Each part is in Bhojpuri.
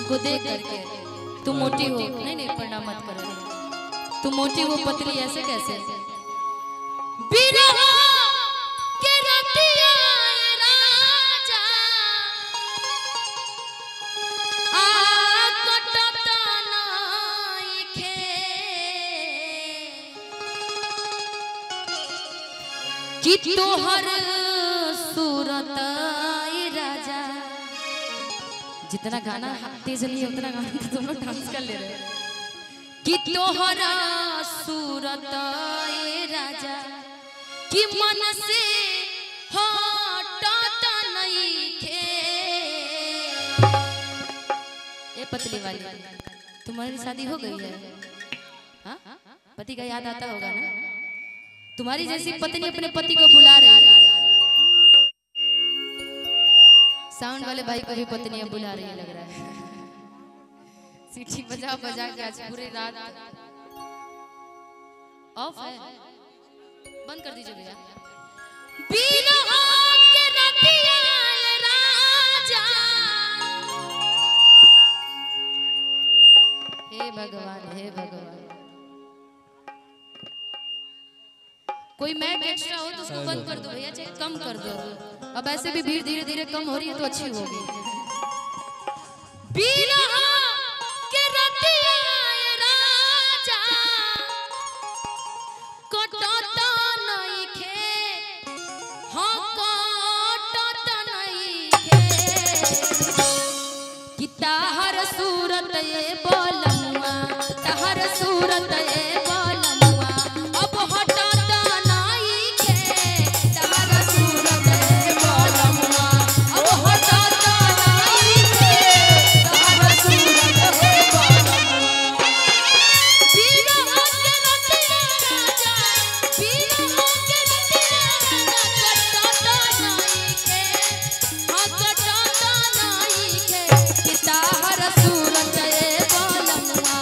को देख करके तू मोटी हो, नहीं नहीं प्रणाम मत कर, तू मोटी हो पतली ऐसे कैसे? बिरहा के रतिया राजा आ कटता नाइखे कि तोहर सूरत राजा। जितना गाना तेज नहीं उतना गाना तो तुम लोग डांस कर ले रहे कि तोहरा सूरत राजा कि मन से हटता नहीं खे। ये पतली वाली तुम्हारी शादी हो गई है? हाँ पति का याद आता होगा ना? तुम्हारी जैसी पत्नी अपने पति को बुला रही है। साउंड वाले भाई को भी पत्नियां बुला रही है लग रहा है। सीटी बजा बजा के आज पूरी रात ऑफ है, बंद कर दीजिए भैया। बिरहा के रतिया राजा, हे भगवान हे भगवान। कोई मैक एक्स्ट्रा हो तो उसको बंद कर दो भैया, चाहे कम कर दो। अब ऐसे भी भीड़ धीरे धीरे कम हो रही है तो अच्छी होगी। बिरहा के रतिया राजा कटता नहीं खे, हाँ कटता नहीं खे कि ताहर सूरत ये बोलनुआ, ताहर सूरत ये बोलनुआ अब हटता नहीं खे। ताहर सूरत ये बोलनुआ अब हटता नहीं खे, ताहर सूरत ये बोलनुआ। बिरहा के रतिया राजा, बिरहा के रतिया राजा कटता नहीं खे, हाँ कटता नहीं खे कि ताहर सूरत ये बोलनुआ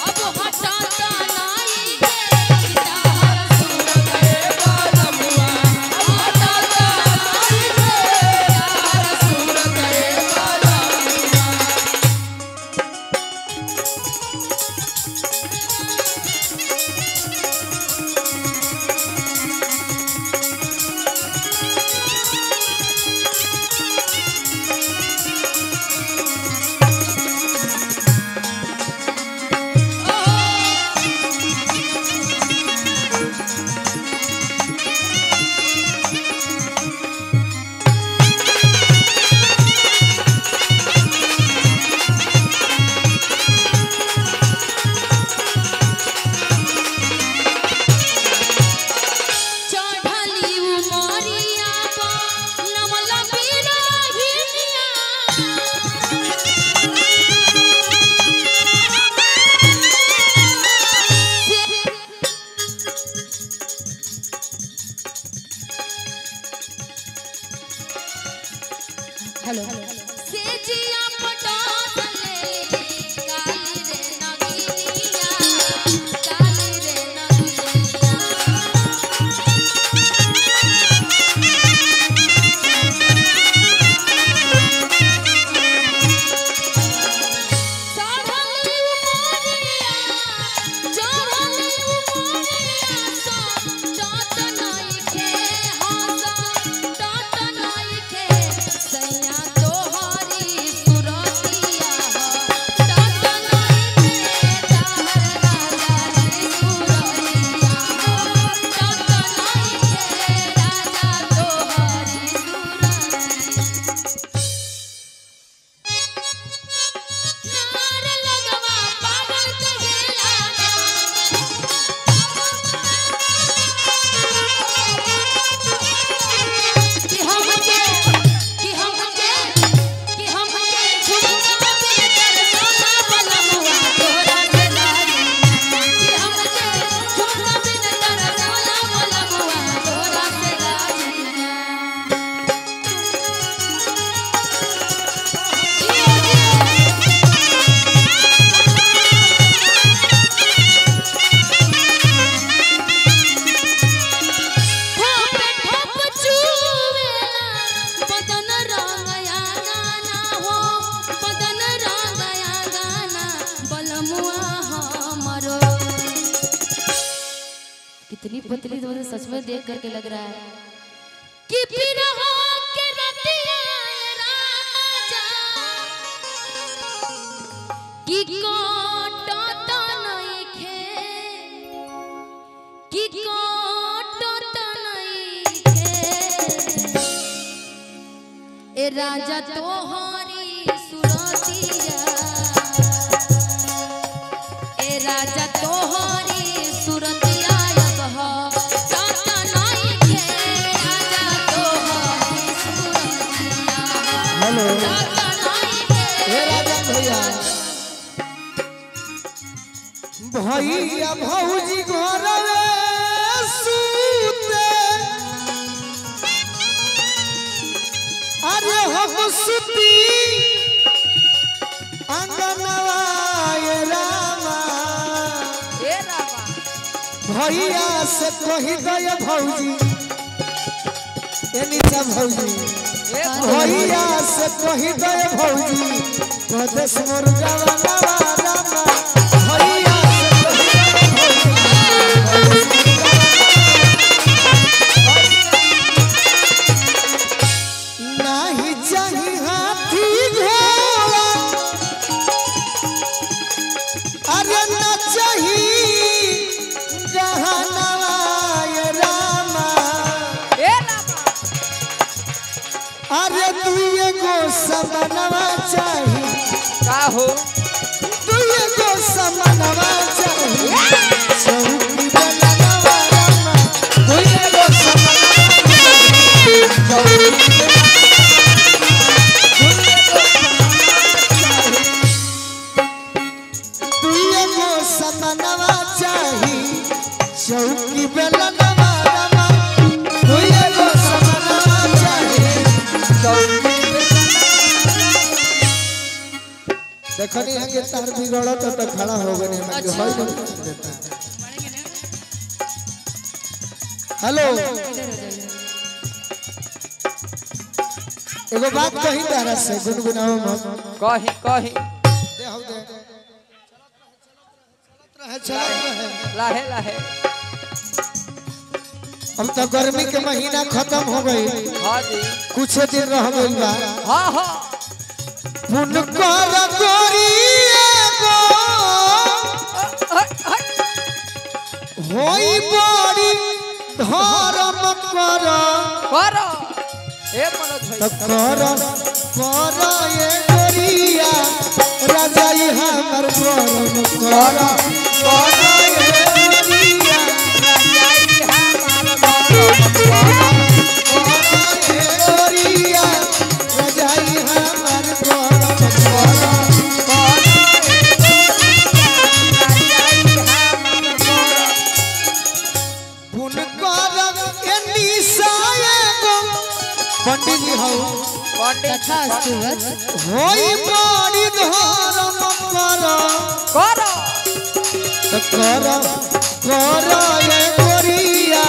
अब हटता नहीं इतनी पतली तो मुझे सच में देख करके लग रहा है कि पिरहो के रतिया राजा कि कोटो तो नहीं खे कि कोटो तो नहीं खे ए राजा तोहरी सुरतिया ए राजा तोहरी सुरतिया टाटा नहीं खे राजा तोहरी सुरतिया हेलो टाटा नहीं खे हे राजन भैया भैया भौजी घर सूते अरे हम सुती अंगनवा ये रामा भैया से कही दे भौजी ए नीचा भौजी भैया से कही दे भौजी प्रदेश मुर्गा वाला रामा भैया से कही दे नहीं चाही हाथी घोड़ा अरे न चाही जहानवा ये रामा अरे तू एगो समनवा चाही का हो तू एगो समनवा चाही चौकी बनवा रामा तू एगो समनवा चाही चौकी समनवा चाही चौकी बेलनवा रामा तू एगो समनवा चाही चौकी देखनी है कि तार बिगड़ा तो खड़ा हो गए मैं अच्छा। होई नहीं देता हेलो एगो बात कही तारा से गुनगुनाओ मत कहीं कहीं दे हो दे चलत रहे लाहे लाहे अब तो गर्मी के महीना खत्म हो गई हाँ जी कुछ दिन रह गई बा हाँ हाँ पुनकर गोरिए गो होई बड़ी धर्म कर करो ए मनोज भाई कर ये गोरिया राजाई हमर गरम कर ये गोरिया ये गोरिया राजाई हमर गरम कर पंडित जी हो तथा सूरज होई बड़ी धर्म कर ये गोरिया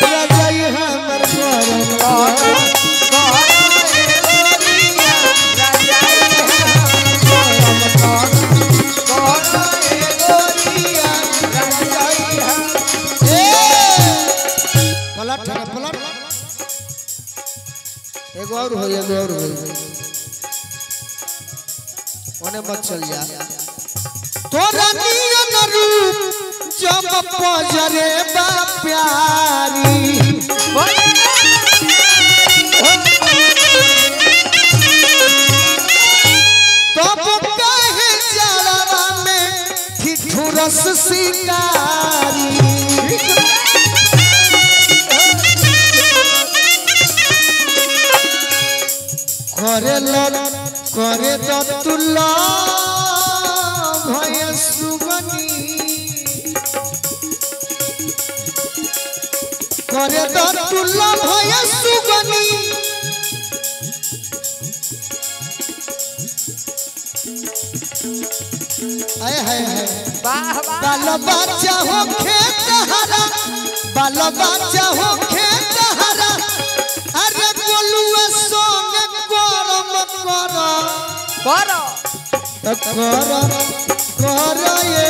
राजाई हमर गरम पलट पलट एगो और हो ओने मत चल जा तोरा नियन रूप जब पजरे बा प्यारी तब कहे जलवा में ठिठुरस शिकारी करे तुल्ला भय सुगनी करे तुल्ला भय सुगनी आए हाय हाय वाह वाह बाल बच्चा हो खेत हरा बाल बच्चा हो खेत हरा अरे गोलुआ संग करम कर करो कर ये